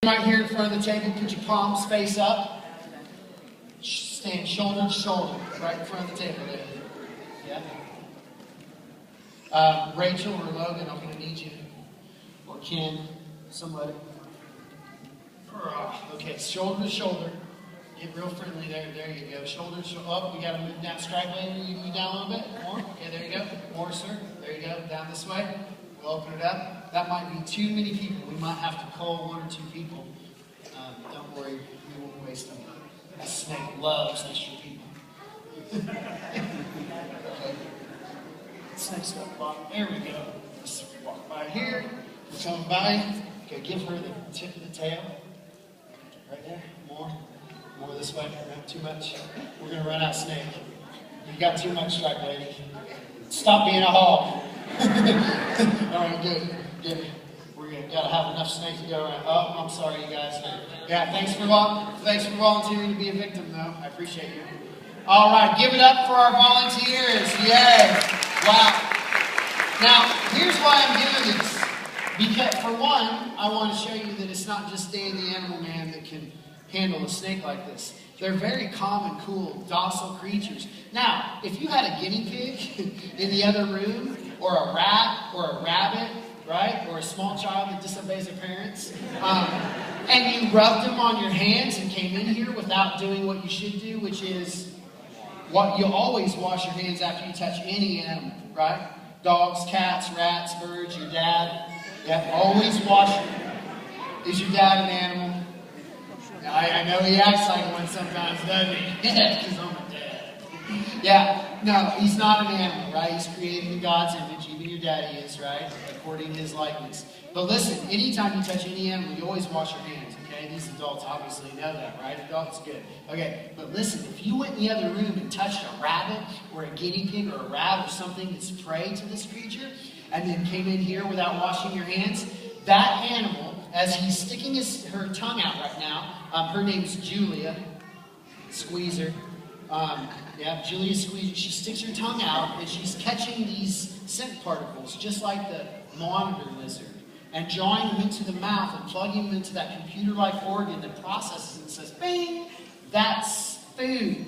Right here in front of the table, put your palms face up. Stand shoulder to shoulder, right in front of the table there. Yeah. Rachel or Logan, I'm going to need you. Or Ken, somebody. Okay, shoulder to shoulder. Get real friendly there. There you go. Shoulder to shoulder. Up. We got to move down. Strike lady, you move down a little bit. More. Okay, there you go. More, sir. There you go. Down this way. We'll open it up. That might be too many people. We might have to call one or two people. Don't worry. We won't waste them. The snake loves extra people. Okay. Snake's got a block. There we go. Let's walk by here. We're coming by. Okay, give her the tip of the tail. Right there. More. More this way. Not too much. We're going to run out snake. You got too much, strike lady. Stop being a hog. All right, good. Good. We're going to have enough snake to go around. Oh, I'm sorry, you guys. Yeah, thanks for volunteering to be a victim, though. I appreciate you. All right, give it up for our volunteers. Yay. Wow. Now, here's why I'm doing this. Because, for one, I want to show you that it's not just Dan the Animal Man that can handle a snake like this. They're very calm and cool, docile creatures. Now, if you had a guinea pig in the other room, or a rat, or a rabbit, right, or a small child that disobeys their parents, and you rubbed them on your hands and came in here without doing what you should do, which is what you always wash your hands after you touch any animal, right? Dogs, cats, rats, birds, your dad. Yeah, always wash. Is your dad an animal? I know he acts like one sometimes, doesn't he? Yeah, because I'm a dad. Yeah, no, he's not an animal, right? He's created in God's image. Even your daddy is, right? According to his likeness. But listen, anytime you touch any animal, you always wash your hands, okay? These adults obviously know that, right? Adults, good. Okay, but listen, if you went in the other room and touched a rabbit or a guinea pig or a rat or something that's prey to this creature, and then came in here without washing your hands, that animal, as he's sticking her tongue out right now, her name's Julia. Squeezer. Julia Squeezer. She sticks her tongue out and she's catching these scent particles, just like the monitor lizard, and drawing them into the mouth and plugging them into that computer-like organ that processes and says, bing, that's food.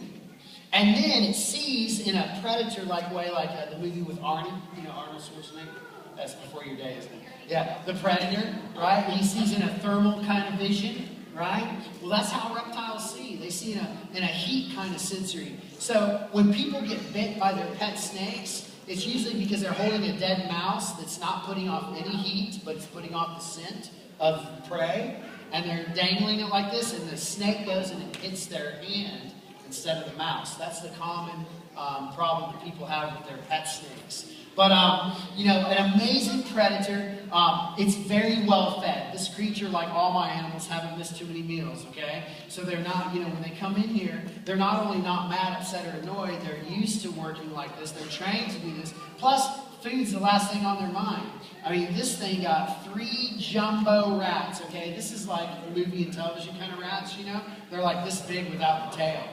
And then it sees in a predator-like way, like the movie with Arnie, Arnold Schwarzenegger. That's before your day, isn't it? Yeah, the predator, right? He sees in a thermal kind of vision, right? Well, that's how reptiles see. They see in a heat kind of sensory. So when people get bit by their pet snakes, it's usually because they're holding a dead mouse that's not putting off any heat, but it's putting off the scent of prey. And they're dangling it like this, and the snake goes and it hits their hand instead of the mouse. That's the common problem that people have with their pet snakes. But, an amazing predator. It's very well fed. This creature, like all my animals, haven't missed too many meals, okay? So they're not, when they come in here, they're not only not mad, upset, or annoyed, they're used to working like this. They're trained to do this. Plus, food's the last thing on their mind. I mean, this thing got 3 jumbo rats, okay? This is like movie and television kind of rats, They're like this big without the tail.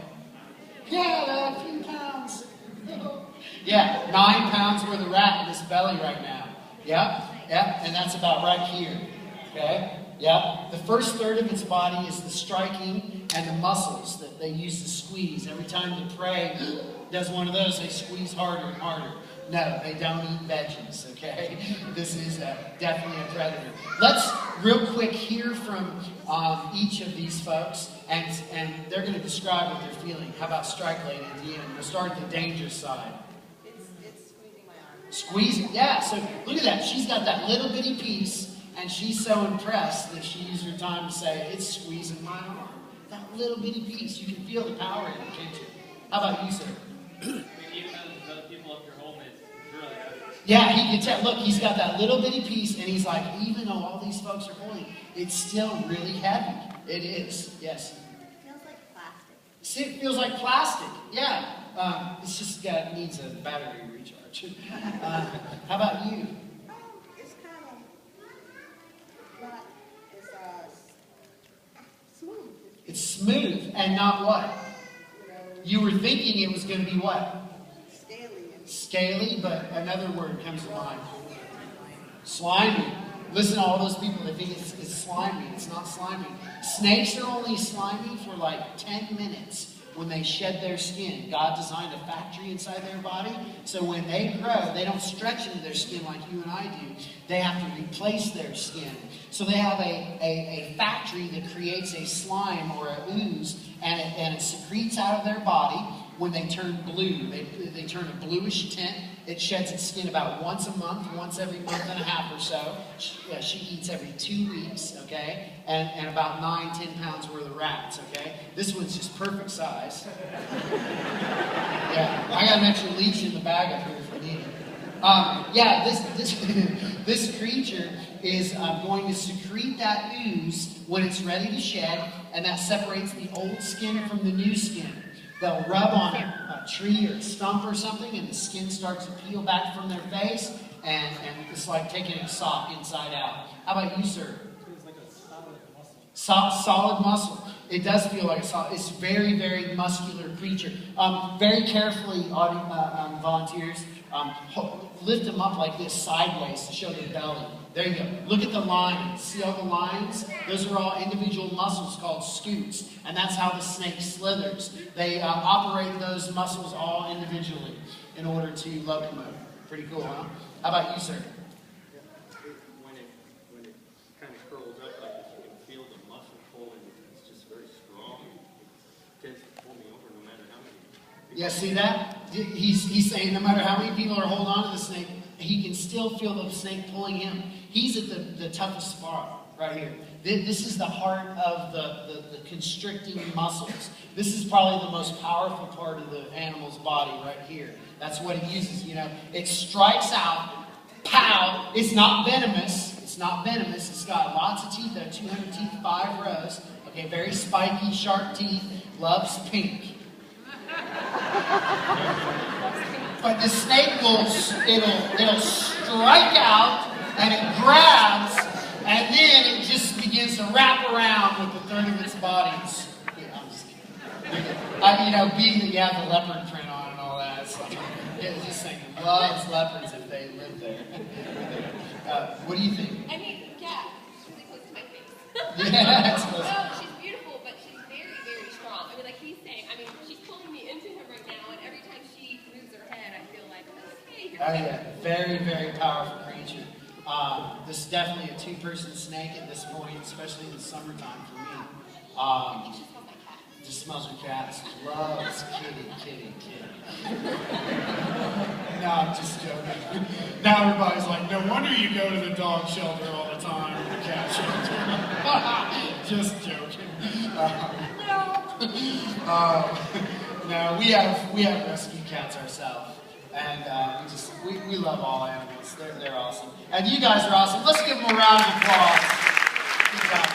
Yeah, they're a few pounds. Yeah, 9 pounds worth of rat in his belly right now. Yep, and that's about right here. Okay, yep. The first third of its body is the striking and the muscles that they use to squeeze. Every time the prey does one of those, they squeeze harder and harder. No, they don't eat veggies, okay? This is definitely a predator. Let's real quick hear from each of these folks, and they're going to describe what they're feeling. How about Strike Lady at the end? We'll start at the danger side. It's squeezing my arm. Squeezing, yeah. So look at that. She's got that little bitty piece, and she's so impressed that she used her time to say, it's squeezing my arm. That little bitty piece. You can feel the power in it, can't you? How about you, sir? Yeah, he can tell. Look, he's got that little bitty piece, and he's like, even though all these folks are pulling, it's still really heavy. It is. Yes. It feels like plastic. See, it feels like plastic. Yeah. It's just needs a battery recharge. How about you? It's kind of not. It's smooth. It's smooth and not what? You were thinking it was going to be what? Scaly. Scaly, but another word comes to mind. Slimy. Listen to all those people that think it's slimy. It's not slimy. Snakes are only slimy for like 10 minutes when they shed their skin. God designed a factory inside their body, so when they grow, they don't stretch into their skin like you and I do. They have to replace their skin. So they have a factory that creates a slime or a ooze, and it secretes out of their body when they turn blue. They turn a bluish tint. It sheds its skin about once a month, once every month and a half or so. She eats every 2 weeks, okay? And about 9-10 pounds worth of rats, okay? This one's just perfect size. Yeah, I got an extra leash in the bag up here if we need it. This creature is going to secrete that ooze when it's ready to shed, and that separates the old skin from the new skin. They'll rub on a tree or a stump or something, and the skin starts to peel back from their face, and it's like taking a sock inside out. How about you, sir? It's like a solid muscle. Solid muscle. It does feel like a solid. It's very, very muscular creature. Very carefully, volunteers, lift them up like this sideways to show their belly. There you go. Look at the lines. See all the lines? Those are all individual muscles called scutes. And that's how the snake slithers. They operate those muscles all individually in order to locomote. Pretty cool, huh? How about you, sir? When it kind of curls up like this, you can feel the muscle pulling. It's just very strong. It tends to pull me over no matter how many. Yeah, see that? He's saying no matter how many people are holding on to the snake, he can still feel the snake pulling him. He's at the toughest spot right here. This is the heart of the constricting muscles. This is probably the most powerful part of the animal's body right here. That's what it uses, you know. It strikes out, pow. It's not venomous. It's not venomous. It's got lots of teeth there, 200 teeth, 5 rows. Okay, very spiky, sharp teeth. Loves pink. But the snake it'll strike out, and it grabs, and then it just begins to wrap around with the third of its body. Yeah, I'm just kidding. Being that you have the leopard print on and all that, so this thing loves leopards if they live there. What do you think? I mean, yeah, she's really close to my face. Yeah, that's close. No, she's beautiful, but she's very, very strong. I mean, like he's saying, she's pulling me into him right now, and every time she moves her head, I feel like, okay. Oh yeah, very, very powerful creature. This is definitely a 2-person snake at this point, especially in the summertime for me. She smells like cat. Just smells her cats. Loves kitty. No, I'm just joking. Now everybody's like, no wonder you go to the dog shelter all the time, or the cat shelter. Just joking. No, we have rescue cats ourselves. And we love all animals. They're awesome. And you guys are awesome. Let's give them a round of applause. Good job.